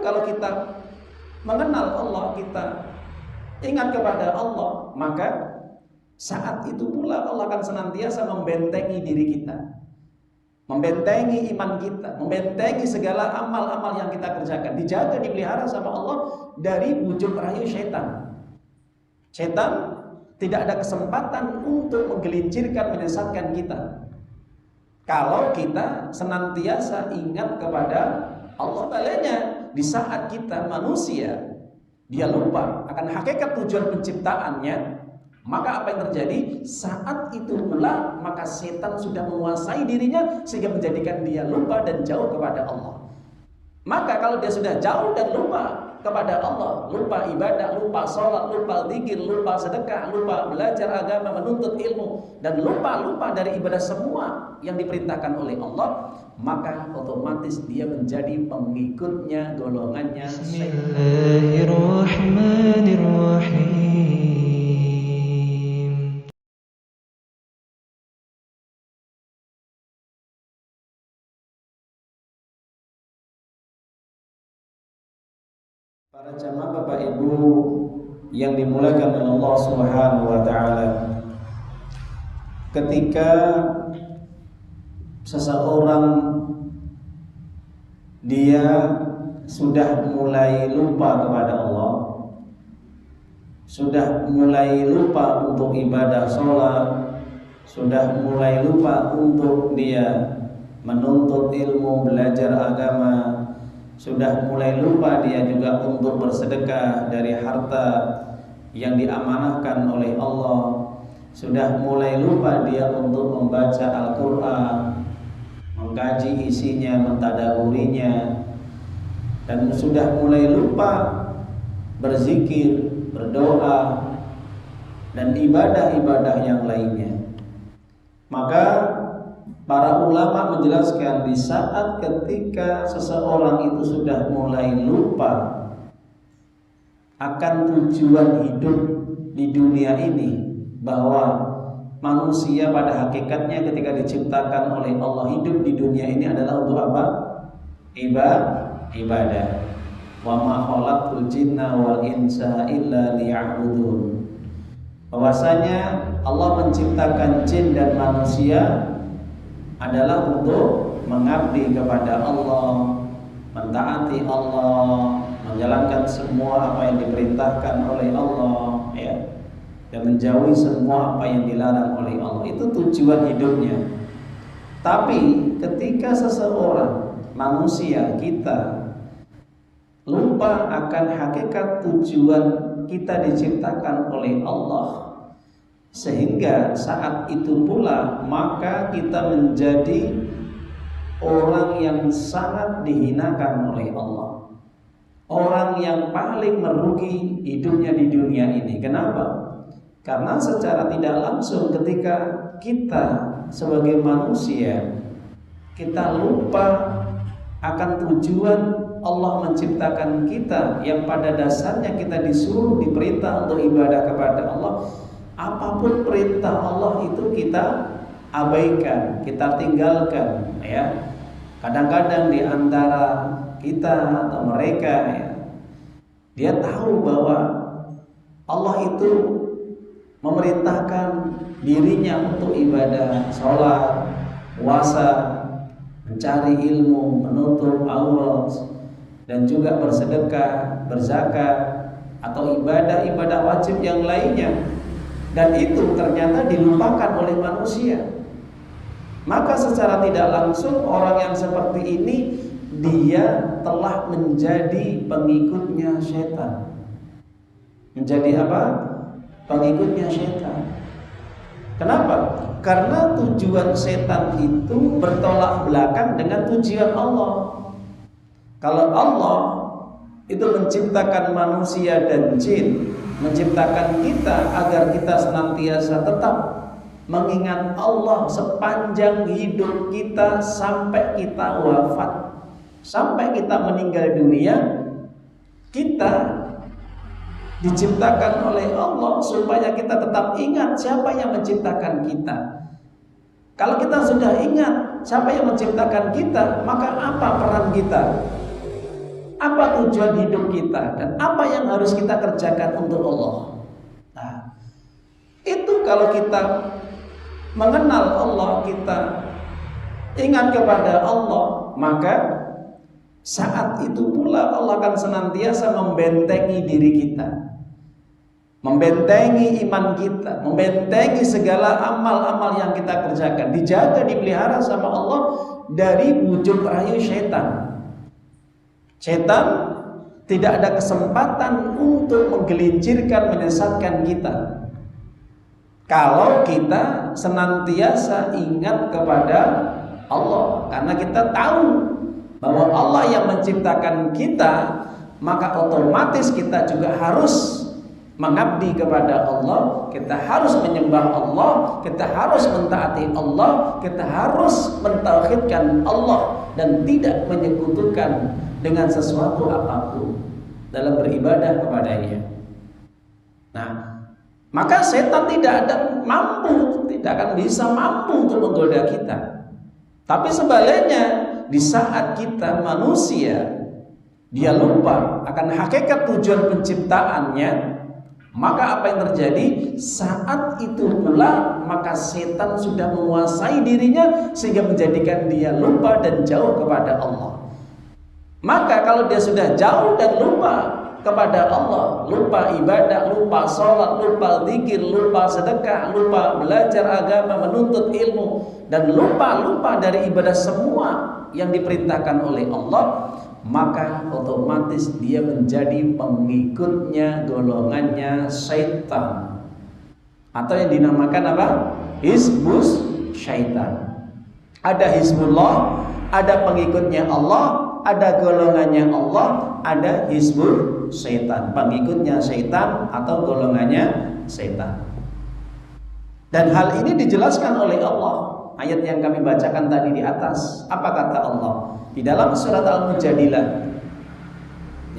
kalau kita mengenal Allah, kita ingat kepada Allah, maka saat itu pula Allah akan senantiasa membentengi diri kita, membentengi iman kita, membentengi segala amal-amal yang kita kerjakan, dijaga, dipelihara sama Allah dari bujuk rayu syaitan. Syaitan tidak ada kesempatan untuk menggelincirkan, menyesatkan kita kalau kita senantiasa ingat kepada Allah. Baliknya, di saat kita manusia dia lupa akan hakikat tujuan penciptaannya, maka apa yang terjadi? Saat itu pula maka setan sudah menguasai dirinya sehingga menjadikan dia lupa dan jauh kepada Allah. Maka kalau dia sudah jauh dan lupa kepada Allah, lupa ibadah, lupa sholat, lupa zikir, lupa sedekah, lupa belajar agama, menuntut ilmu, dan lupa dari ibadah semua yang diperintahkan oleh Allah, maka otomatis dia menjadi pengikutnya, golongannya syaitan. Para jamaah Bapak Ibu yang dimuliakan oleh Allah Subhanahu wa taala, ketika seseorang dia sudah mulai lupa kepada Allah, sudah mulai lupa untuk ibadah sholat, sudah mulai lupa untuk dia menuntut ilmu, belajar agama, sudah mulai lupa dia juga untuk bersedekah dari harta yang diamanahkan oleh Allah, sudah mulai lupa dia untuk membaca Al-Quran, mengkaji isinya, mentadaburinya, dan sudah mulai lupa berzikir, berdoa, dan ibadah-ibadah yang lainnya. Maka para ulama menjelaskan, di saat ketika seseorang itu sudah mulai lupa akan tujuan hidup di dunia ini, bahwa manusia pada hakikatnya ketika diciptakan oleh Allah hidup di dunia ini adalah untuk apa? Ibadah. Wa ma khalaqtul jinna wal insa illa liya'budun. Bahwasanya Allah menciptakan jin dan manusia adalah untuk mengabdi kepada Allah, mentaati Allah, menjalankan semua apa yang diperintahkan oleh Allah, ya, dan menjauhi semua apa yang dilarang oleh Allah. Itu tujuan hidupnya. Tapi ketika seseorang manusia kita lupa akan hakikat tujuan kita diciptakan oleh Allah, sehingga saat itu pula maka kita menjadi orang yang sangat dihinakan oleh Allah, orang yang paling merugi hidupnya di dunia ini. Kenapa? Karena secara tidak langsung ketika kita sebagai manusia kita lupa akan tujuan Allah menciptakan kita, yang pada dasarnya kita disuruh, diperintah untuk ibadah kepada Allah. Apapun perintah Allah itu kita abaikan, kita tinggalkan, ya. Kadang-kadang di antara kita atau mereka, ya, dia tahu bahwa Allah itu memerintahkan dirinya untuk ibadah, sholat, puasa, mencari ilmu, menutup aurat, dan juga bersedekah, berzakat, atau ibadah-ibadah wajib yang lainnya. Dan itu ternyata dilupakan oleh manusia. Maka secara tidak langsung orang yang seperti ini dia telah menjadi pengikutnya setan. Menjadi apa? Pengikutnya setan. Kenapa? Karena tujuan setan itu bertolak belakang dengan tujuan Allah. Kalau Allah itu menciptakan manusia dan jin, menciptakan kita agar kita senantiasa tetap mengingat Allah sepanjang hidup kita sampai kita wafat, sampai kita meninggal dunia. Kita diciptakan oleh Allah supaya kita tetap ingat siapa yang menciptakan kita. Kalau kita sudah ingat siapa yang menciptakan kita, maka apa peran kita? apa tujuan hidup kita dan apa yang harus kita kerjakan untuk Allah. Nah, itu kalau kita mengenal Allah, kita ingat kepada Allah, maka saat itu pula Allah akan senantiasa membentengi diri kita, membentengi iman kita, membentengi segala amal-amal yang kita kerjakan, dijaga, dipelihara sama Allah dari bujuk rayu syaitan. Syaitan tidak ada kesempatan untuk menggelincirkan, menyesatkan kita kalau kita senantiasa ingat kepada Allah, karena kita tahu bahwa Allah yang menciptakan kita, maka otomatis kita juga harus mengabdi kepada Allah, kita harus menyembah Allah, kita harus mentaati Allah, kita harus mentauhidkan Allah dan tidak menyekutukan dengan sesuatu apapun dalam beribadah kepadanya. Nah, maka setan tidak akan bisa mampu untuk menggoda kita. Tapi sebaliknya, di saat kita manusia dia lupa akan hakikat tujuan penciptaannya, maka apa yang terjadi? Saat itu pula maka setan sudah menguasai dirinya sehingga menjadikan dia lupa dan jauh kepada Allah. Maka kalau dia sudah jauh dan lupa kepada Allah, lupa ibadah, lupa sholat, lupa zikir, lupa sedekah, lupa belajar agama, menuntut ilmu, dan lupa dari ibadah semua yang diperintahkan oleh Allah, maka otomatis dia menjadi pengikutnya, golongannya syaitan, atau yang dinamakan apa? Hizbus syaitan. Ada Hizbullah, ada pengikutnya Allah, ada golongannya Allah, ada hizbul syaitan, pengikutnya syaitan atau golongannya syaitan. Dan hal ini dijelaskan oleh Allah. Ayat yang kami bacakan tadi di atas, apa kata Allah di dalam surat Al-Mujadilah,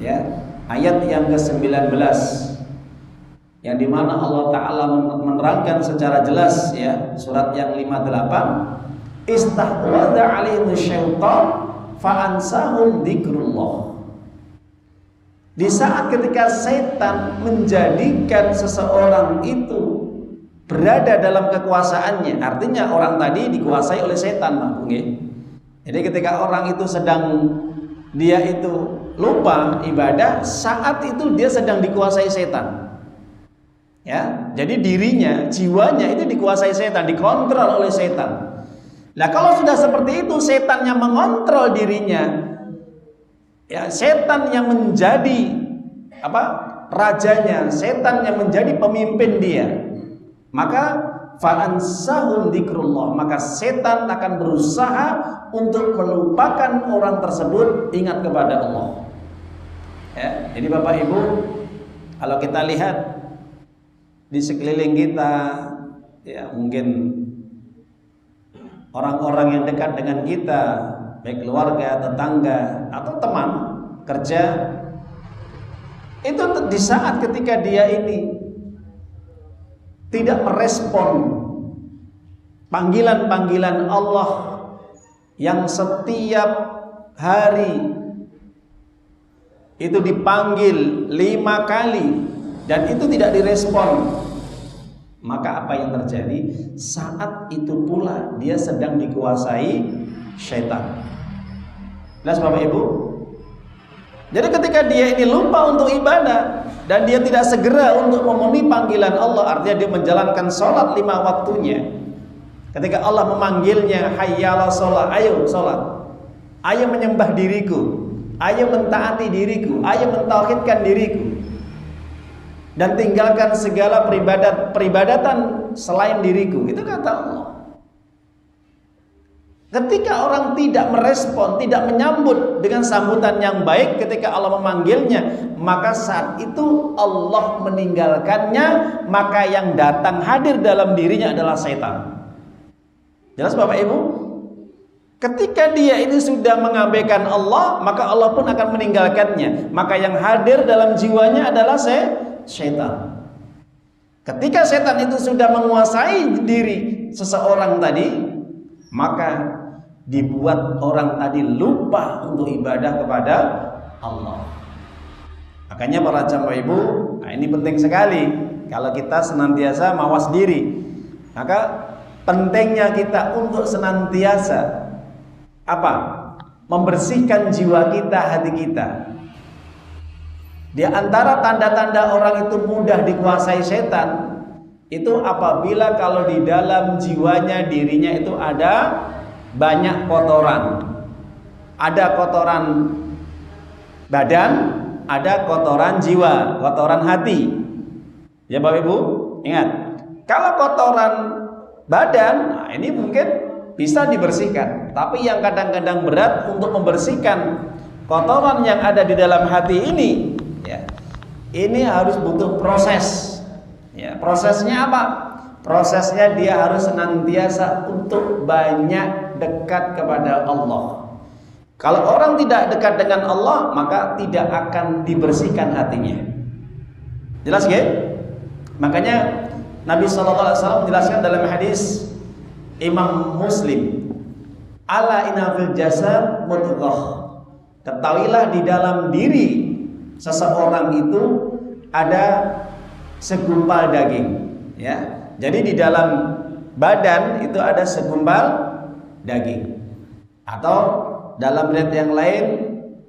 ya, ayat yang ke-19, yang dimana Allah Ta'ala menerangkan secara jelas, ya, surat yang 58, istahwadha alaihimu syaitan fa'ansahum dzikrullah. Di saat ketika setan menjadikan seseorang itu berada dalam kekuasaannya, artinya orang tadi dikuasai oleh setan, Pak Bung. Jadi ketika orang itu dia itu lupa ibadah, saat itu dia sedang dikuasai setan. Ya, jadi dirinya, jiwanya itu dikuasai setan, dikontrol oleh setan. Nah, kalau sudah seperti itu, setan yang mengontrol dirinya, ya, setan yang menjadi rajanya, setan yang menjadi pemimpin dia, maka fa'ansahum dzikrullah, maka setan akan berusaha untuk melupakan orang tersebut ingat kepada Allah. Ya, jadi Bapak Ibu, kalau kita lihat di sekeliling kita, ya, mungkin orang-orang yang dekat dengan kita, baik keluarga, tetangga, atau teman kerja, itu di saat ketika dia ini tidak merespon panggilan-panggilan Allah yang setiap hari itu dipanggil 5 kali dan itu tidak direspon, maka apa yang terjadi? Saat itu pula dia sedang dikuasai syaitan. Jelas Bapak Ibu? Jadi ketika dia ini lupa untuk ibadah dan dia tidak segera untuk memenuhi panggilan Allah, artinya dia menjalankan sholat 5 waktunya. Ketika Allah memanggilnya, hayyala sholat, ayo sholat, ayo menyembah diriku, ayo mentaati diriku, ayo mentauhidkan diriku, dan tinggalkan segala peribadatan selain diriku. Itu kata Allah. Ketika orang tidak merespon, tidak menyambut dengan sambutan yang baik ketika Allah memanggilnya, maka saat itu Allah meninggalkannya, maka yang datang hadir dalam dirinya adalah setan. Jelas Bapak Ibu? Ketika dia ini sudah mengabaikan Allah, maka Allah pun akan meninggalkannya. Maka yang hadir dalam jiwanya adalah setan. Ketika setan itu sudah menguasai diri seseorang tadi, maka dibuat orang tadi lupa untuk ibadah kepada Allah. Makanya para jamaah ibu, nah ini penting sekali. Kalau kita senantiasa mawas diri, maka pentingnya kita untuk senantiasa apa? Membersihkan jiwa kita, hati kita. Di antara tanda-tanda orang itu mudah dikuasai setan, itu apabila kalau di dalam jiwanya, dirinya itu ada banyak kotoran. Ada kotoran badan, ada kotoran jiwa, kotoran hati. Ya Bapak Ibu, ingat, kalau kotoran badan, nah ini mungkin bisa dibersihkan. Tapi yang kadang-kadang berat untuk membersihkan kotoran yang ada di dalam hati ini, ya, ini harus butuh proses. Ya, prosesnya apa? Prosesnya dia harus senantiasa untuk banyak dekat kepada Allah. Kalau orang tidak dekat dengan Allah, maka tidak akan dibersihkan hatinya. Jelas ya? Makanya Nabi SAW menjelaskan dalam hadis Imam Muslim, ala inna fil jasad mudghah. Ketahuilah di dalam diri seseorang itu ada segumpal daging, ya. Jadi di dalam badan itu ada segumpal daging, atau dalam riwayat yang lain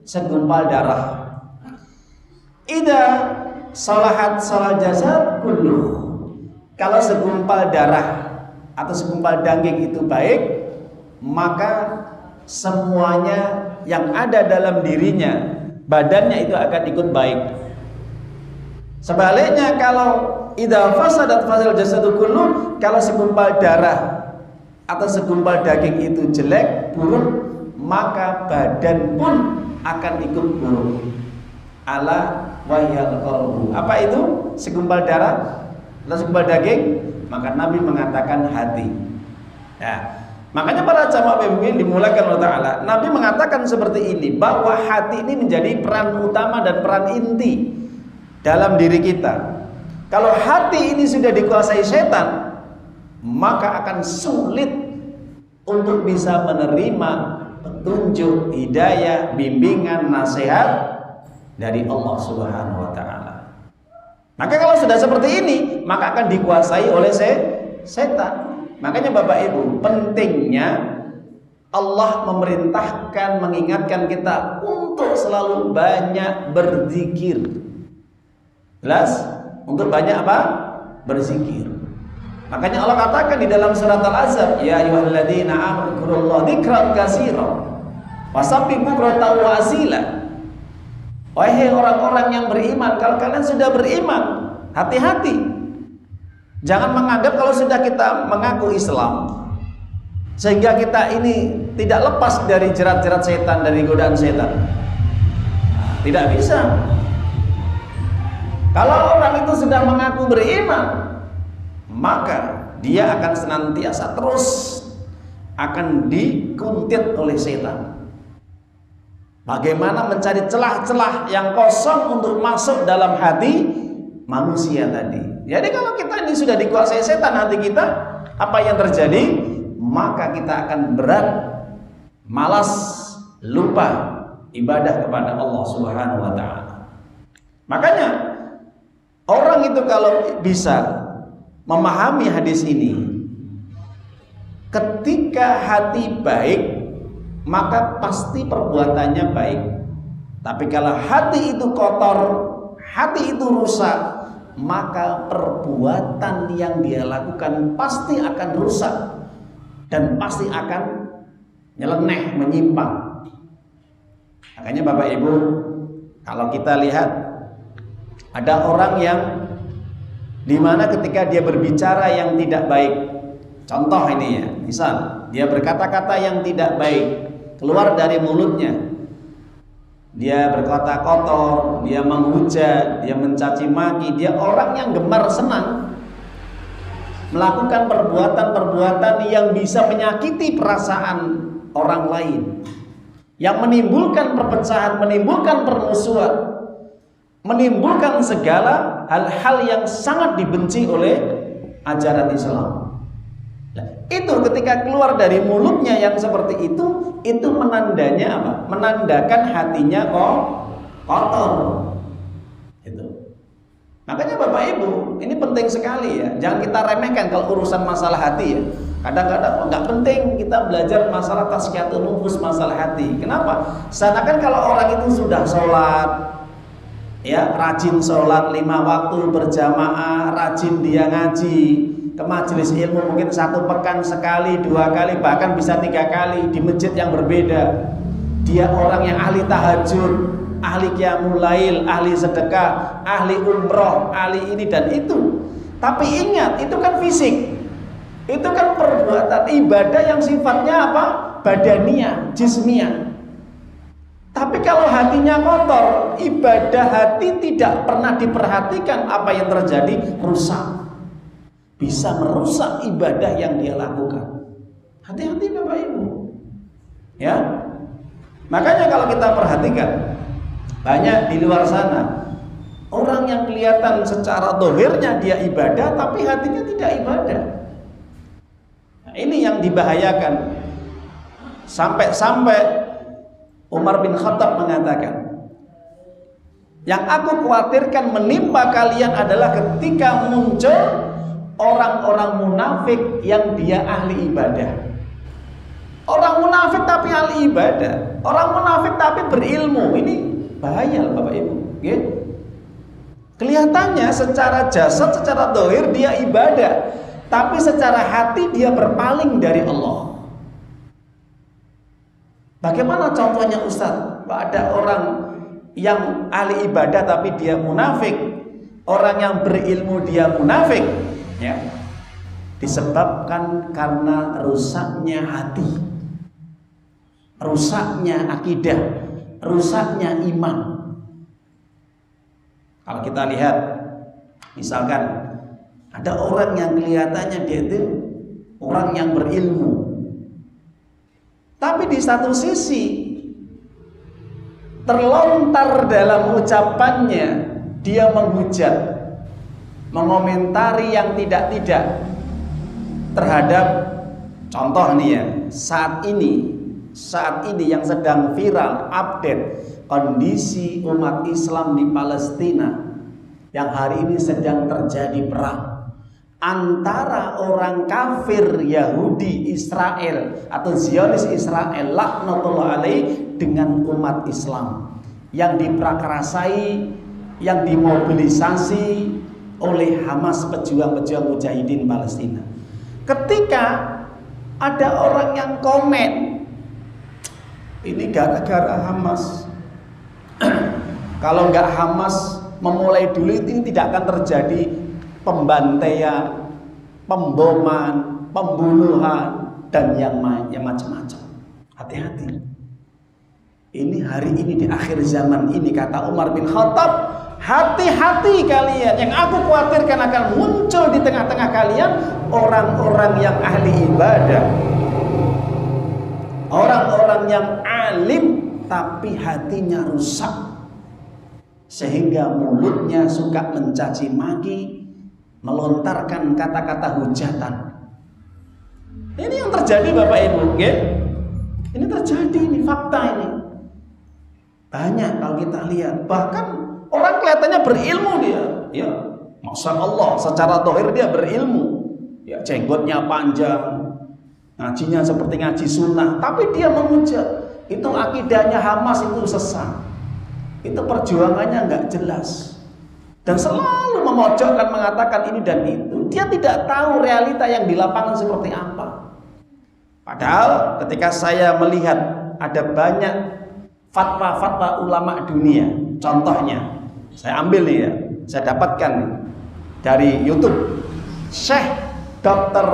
segumpal darah. Ida salahat salal jasad kulluh. Kalau segumpal darah atau segumpal daging itu baik, maka semuanya yang ada dalam dirinya, badannya itu akan ikut baik. Sebaliknya kalau idza fasadat fasal jasadu kullu, kalau segumpal darah atau segumpal daging itu jelek, buruk, maka badan pun akan ikut buruk. Ala wahyal qalbu. Apa itu segumpal darah atau segumpal daging? Maka Nabi mengatakan hati. Ya, makanya para jamaah yang dimulakan Allah Ta'ala, Nabi mengatakan seperti ini, bahwa hati ini menjadi peran utama dan peran inti dalam diri kita. Kalau hati ini sudah dikuasai setan, maka akan sulit untuk bisa menerima petunjuk, hidayah, bimbingan, nasihat dari Allah Subhanahu wa Ta'ala. Maka kalau sudah seperti ini, maka akan dikuasai oleh setan. Makanya Bapak Ibu, pentingnya Allah memerintahkan, mengingatkan kita untuk selalu banyak berzikir. Jelas? Untuk banyak apa? Berzikir. Makanya Allah katakan di dalam surat Al-Ahzab, ya ayyuhalladzina amanu dzkurullaha dzikran katsiran wasabbihu bukratan wa asila. Wahai orang-orang yang beriman, kalau kalian sudah beriman, hati-hati. Jangan menganggap kalau sudah kita mengaku Islam sehingga kita ini tidak lepas dari jerat-jerat setan, dari godaan setan. Tidak bisa. Kalau orang itu sudah mengaku beriman, maka dia akan senantiasa terus akan dikuntit oleh setan. Bagaimana mencari celah-celah yang kosong untuk masuk dalam hati manusia tadi. Jadi kalau kita ini sudah dikuasai setan hati kita, apa yang terjadi? Maka kita akan berat, malas, lupa ibadah kepada Allah Subhanahu wa Ta'ala. Makanya orang itu kalau bisa memahami hadis ini, ketika hati baik, maka pasti perbuatannya baik. Tapi kalau hati itu kotor, hati itu rusak, maka perbuatan yang dia lakukan pasti akan rusak dan pasti akan nyeleneh, menyimpang. Makanya Bapak Ibu, kalau kita lihat ada orang yang dimana ketika dia berbicara yang tidak baik, contoh ini ya, misal dia berkata-kata yang tidak baik keluar dari mulutnya, dia berkata kotor, dia menghujat, dia mencaci maki, dia orang yang gemar senang melakukan perbuatan-perbuatan yang bisa menyakiti perasaan orang lain, yang menimbulkan perpecahan, menimbulkan permusuhan, menimbulkan segala hal-hal yang sangat dibenci oleh ajaran Islam. Itu ketika keluar dari mulutnya yang seperti itu menandanya apa? Menandakan hatinya ini penting sekali ya. Jangan kita remehkan kalau urusan masalah hati ya. Kadang-kadang nggak penting kita belajar masalah tazkiyatun nufus, masalah hati. Kenapa? Seakan kalau orang itu sudah sholat, ya rajin sholat 5 waktu berjamaah, rajin dia ngaji ke majelis ilmu, mungkin 1 pekan sekali, 2 kali, bahkan bisa 3 kali di masjid yang berbeda. Dia orang yang ahli tahajud, ahli qiyamul lail, ahli sedekah, ahli umroh, ahli ini dan itu. Tapi ingat, itu kan fisik. Itu kan perbuatan ibadah yang sifatnya apa? Badaniah, jismiyah. Tapi kalau hatinya kotor, ibadah hati tidak pernah diperhatikan, apa yang terjadi? Rusak. Bisa merusak ibadah yang dia lakukan. Hati-hati Bapak Ibu. Ya. Makanya kalau kita perhatikan, banyak di luar sana orang yang kelihatan secara dohirnya dia ibadah, tapi hatinya tidak ibadah. Nah, ini yang dibahayakan. Sampai-sampai Umar bin Khattab mengatakan, yang aku khawatirkan menimpa kalian adalah ketika muncul orang-orang munafik yang dia ahli ibadah. Orang munafik tapi ahli ibadah, orang munafik tapi berilmu. Ini bahaya Bapak Ibu. Okay? Kelihatannya secara jasad, secara dohir dia ibadah, tapi secara hati dia berpaling dari Allah. Bagaimana contohnya Ustaz? Ada orang yang ahli ibadah tapi dia munafik, orang yang berilmu dia munafik, ya. Disebabkan karena rusaknya hati, rusaknya akidah, rusaknya iman. Kalau kita lihat, misalkan ada orang yang kelihatannya dia itu orang yang berilmu, tapi di satu sisi terlontar dalam ucapannya dia menghujat, mengomentari yang tidak-tidak terhadap, contoh nih ya, saat ini yang sedang viral update kondisi umat Islam di Palestina, yang hari ini sedang terjadi perang antara orang kafir Yahudi Israel atau Zionis Israel laknatullah alaih dengan umat Islam yang diprakarasai, yang dimobilisasi oleh Hamas, pejuang-pejuang mujahidin Palestina. Ketika ada orang yang komen, ini gara-gara Hamas. Kalau nggak Hamas memulai dulu, ini tidak akan terjadi pembantaian, pemboman, pembunuhan, dan yang macam-macam. Hati-hati. Ini hari ini di akhir zaman ini, kata Umar bin Khattab, hati-hati kalian. Yang aku khawatirkan akan muncul di tengah-tengah kalian orang-orang yang ahli ibadah, orang-orang yang alim tapi hatinya rusak, sehingga mulutnya suka mencaci maki, melontarkan kata-kata hujatan. Ini yang terjadi Bapak Ibu, ya? Ini terjadi, ini fakta ini. Banyak kalau kita lihat, bahkan orang kelihatannya berilmu dia, ya, masya Allah, secara dohir dia berilmu, ya, jenggotnya panjang, ngajinya seperti ngaji sunnah, tapi dia menghujat. Itu akidahnya Hamas itu sesat, itu perjuangannya nggak jelas, dan selalu memojokkan, mengatakan ini dan itu. Dia tidak tahu realita yang di lapangan seperti apa. Padahal ketika saya melihat ada banyak fatwa-fatwa ulama dunia, contohnya saya ambil nih ya, saya dapatkan nih, dari YouTube, Syekh Dr.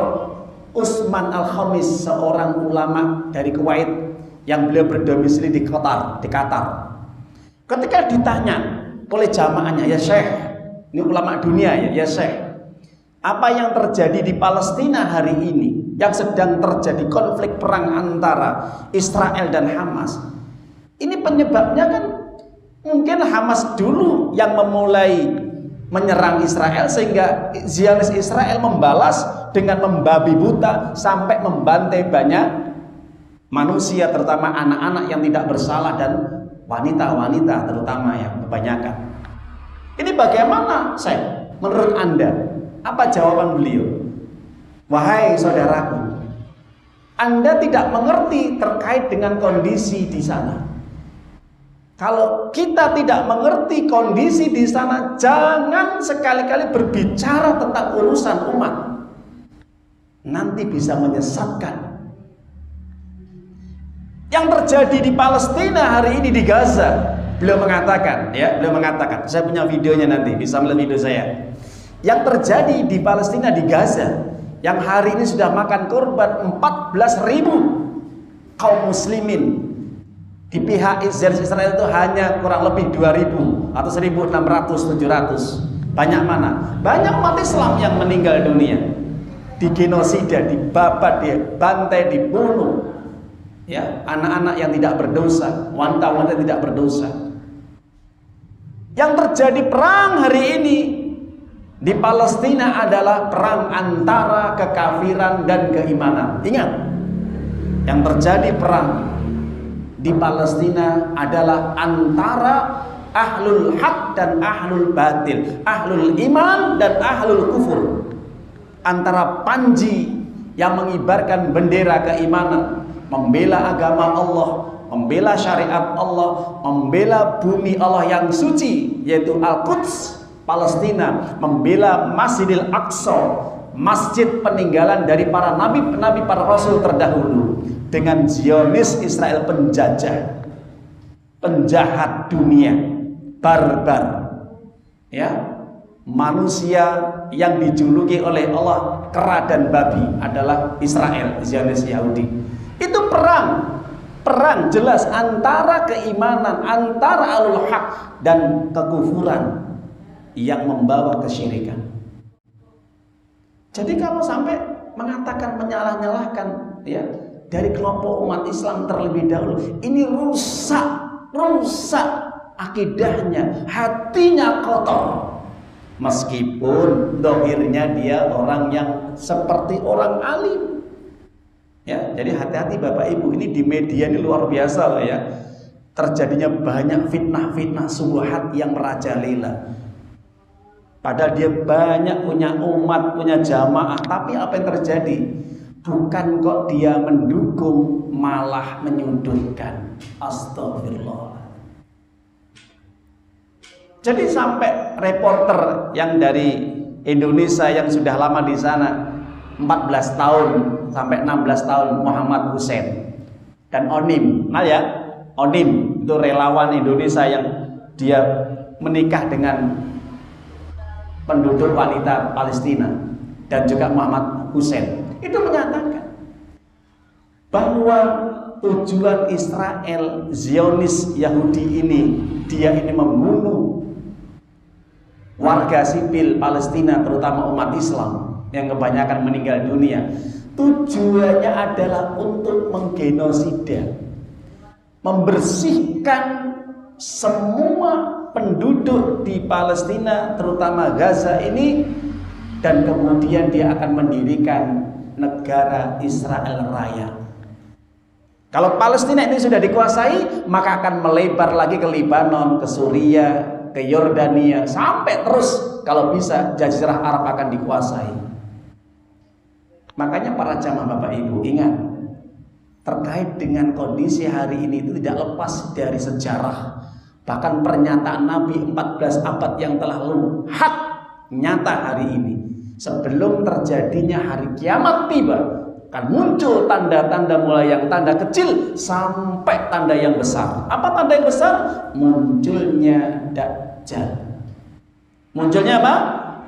Usman Al-Khamis, seorang ulama dari Kuwait yang beliau berdomisili di Qatar. Ketika ditanya oleh jamaahnya, ya Syekh, ini ulama dunia ya Syekh, apa yang terjadi di Palestina hari ini, yang sedang terjadi konflik perang antara Israel dan Hamas, ini penyebabnya kan mungkin Hamas dulu yang memulai menyerang Israel, sehingga Zionis Israel membalas dengan membabi buta sampai membantai banyak manusia, terutama anak-anak yang tidak bersalah dan wanita-wanita terutama yang kebanyakan. Ini bagaimana, Syekh? Menurut Anda, apa jawaban beliau? Wahai saudaraku, Anda tidak mengerti terkait dengan kondisi di sana. Kalau kita tidak mengerti kondisi di sana, jangan sekali-kali berbicara tentang urusan umat. Nanti bisa menyesatkan. Yang terjadi di Palestina hari ini di Gaza, beliau mengatakan, saya punya videonya, nanti bisa melihat video saya. Yang terjadi di Palestina di Gaza, yang hari ini sudah makan korban 14.000 kaum muslimin. Di pihak Israel itu hanya kurang lebih 2.000 atau 1.600, 700. Banyak mana? Banyak umat Islam yang meninggal dunia, digenosida, dibabat, dibantai, dibunuh. Ya, anak-anak yang tidak berdosa, wanita-wanita tidak berdosa. Yang terjadi perang hari ini di Palestina adalah perang antara kekafiran dan keimanan. Ingat, yang terjadi perang di Palestina adalah antara ahlul haq dan ahlul batil, ahlul iman dan ahlul kufur. Antara Panji yang mengibarkan bendera keimanan, membela agama Allah, membela syariat Allah, membela bumi Allah yang suci, yaitu Al-Quds, Palestina, membela Masjidil Aqsa, masjid peninggalan dari para nabi, para rasul terdahulu, dengan Zionis Israel penjajah, penjahat dunia, barbar, ya, manusia yang dijuluki oleh Allah kera dan babi adalah Israel, Zionis Yahudi. Itu perang jelas antara keimanan, antara alul haq dan kekufuran yang membawa kesyirikan. Jadi kalau sampai mengatakan menyalah-nyalahkan, ya, dari kelompok umat Islam terlebih dahulu, ini rusak akidahnya, hatinya kotor. Meskipun dohirnya dia orang yang seperti orang alim. Ya, jadi hati-hati Bapak Ibu, ini di media ini luar biasa loh ya. Terjadinya banyak fitnah-fitnah syubhat yang merajalela. Padahal dia banyak punya umat, punya jamaah, tapi apa yang terjadi? Bukan kok dia mendukung, malah menyudutkan. Astagfirullah. Jadi sampai reporter yang dari Indonesia yang sudah lama di sana, 14 tahun sampai 16 tahun, Muhammad Hussein dan Onim. Nah ya, Onim itu relawan Indonesia yang dia menikah dengan penduduk wanita Palestina, dan juga Muhammad Hussein itu menyatakan bahwa tujuan Israel Zionis Yahudi ini, dia ini membunuh warga sipil Palestina, terutama umat Islam yang kebanyakan meninggal dunia. Tujuannya adalah untuk menggenosida, membersihkan semua penduduk di Palestina, terutama Gaza ini, dan kemudian dia akan mendirikan negara Israel Raya. Kalau Palestina ini sudah dikuasai, maka akan melebar lagi ke Lebanon, ke Suriah, ke Yordania, sampai terus kalau bisa Jazirah Arab akan dikuasai. Makanya para jamaah Bapak Ibu ingat, terkait dengan kondisi hari ini itu tidak lepas dari sejarah. Bahkan pernyataan Nabi 14 abad yang telah lalu hak nyata hari ini. Sebelum terjadinya hari kiamat tiba, akan muncul tanda-tanda, mulai yang tanda kecil sampai tanda yang besar. Apa tanda yang besar? Munculnya Dajjal. Munculnya apa?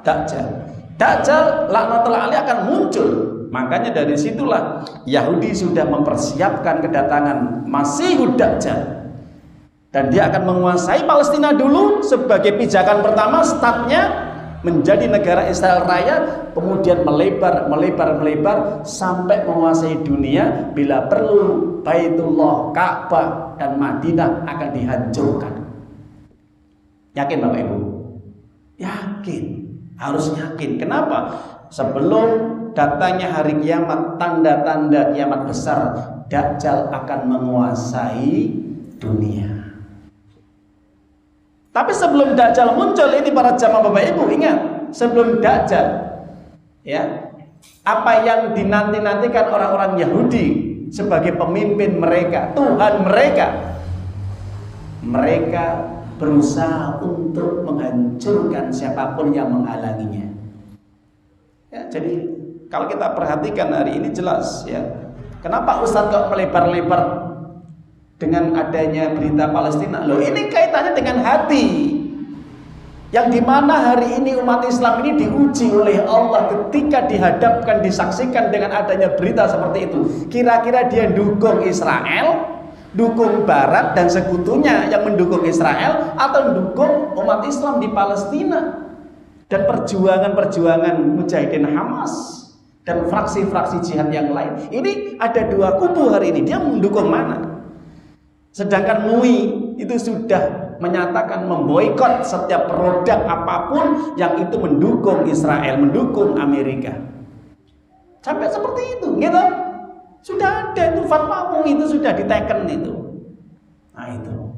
Dajjal. Dajjal laknatullah alaih akan muncul. Makanya dari situlah Yahudi sudah mempersiapkan kedatangan Masihud Dajjal. Dan dia akan menguasai Palestina dulu sebagai pijakan pertama, startnya menjadi negara Israel Raya, kemudian melebar sampai menguasai dunia. Bila perlu Baitullah, Ka'bah dan Madinah akan dihancurkan. Yakin Bapak Ibu? Yakin, harus yakin. Kenapa? Sebelum datangnya hari kiamat, tanda-tanda kiamat besar, Dajjal akan menguasai dunia. Tapi sebelum Dajjal muncul ini para jamaah Bapak Ibu ingat, sebelum Dajjal, ya, apa yang dinanti-nantikan orang-orang Yahudi sebagai pemimpin mereka, Tuhan mereka berusaha untuk menghancurkan siapapun yang menghalanginya. Ya, jadi kalau kita perhatikan hari ini jelas, ya, kenapa Ustadz kok melebar-lebar dengan adanya berita Palestina? Loh, ini kaitannya dengan hati, yang dimana hari ini umat Islam ini diuji oleh Allah ketika dihadapkan, disaksikan dengan adanya berita seperti itu. Kira-kira dia dukung Israel, dukung Barat dan sekutunya yang mendukung Israel, atau dukung umat Islam di Palestina dan perjuangan-perjuangan mujahidin Hamas dan fraksi-fraksi jihad yang lain? Ini ada dua kubu hari ini, dia mendukung mana? Sedangkan MUI itu sudah menyatakan memboikot setiap produk apapun yang itu mendukung Israel, mendukung Amerika. Sampai seperti itu, gitu. Sudah ada itu fatwa MUI, itu sudah diteken itu. Nah itu.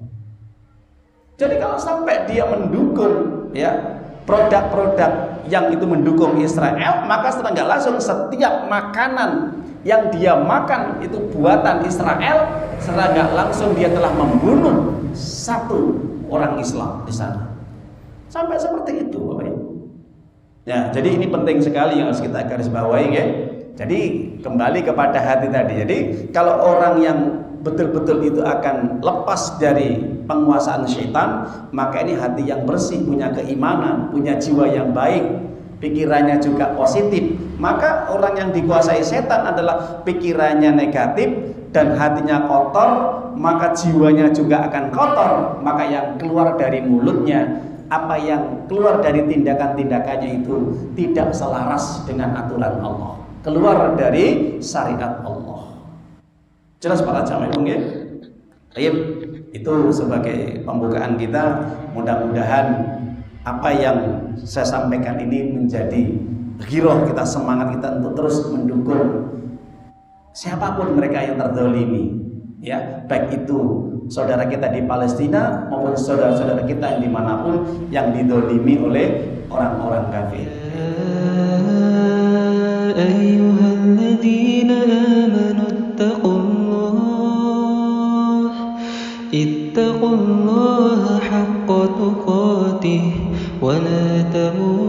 Jadi kalau sampai dia mendukung, ya, produk-produk yang itu mendukung Israel, maka secara nggak langsung setiap makanan yang dia makan itu buatan Israel, secara nggak langsung dia telah membunuh satu orang Islam di sana. Sampai seperti itu, Bapak Ibu. Ya, jadi ini penting sekali yang harus kita garis bawahi, ya. Jadi kembali kepada hati tadi. Jadi kalau orang yang betul-betul itu akan lepas dari penguasaan syaitan, maka ini hati yang bersih, punya keimanan, punya jiwa yang baik, pikirannya juga positif. Maka orang yang dikuasai setan adalah pikirannya negatif dan hatinya kotor, maka jiwanya juga akan kotor. Maka yang keluar dari mulutnya, apa yang keluar dari tindakan-tindakannya itu tidak selaras dengan aturan Allah, keluar dari syariat Allah. Jelas para jamaah ya? Baik, itu sebagai pembukaan kita. Mudah-mudahan apa yang saya sampaikan ini menjadi giroh kita, semangat kita untuk terus mendukung siapapun mereka yang terzalimi, ya, baik itu saudara kita di Palestina maupun saudara-saudara kita yang dimanapun yang dizalimi oleh orang-orang kafir. Ayyuhalladzina amanu ittaqullaha haqqa tuqatih wa la tamutunna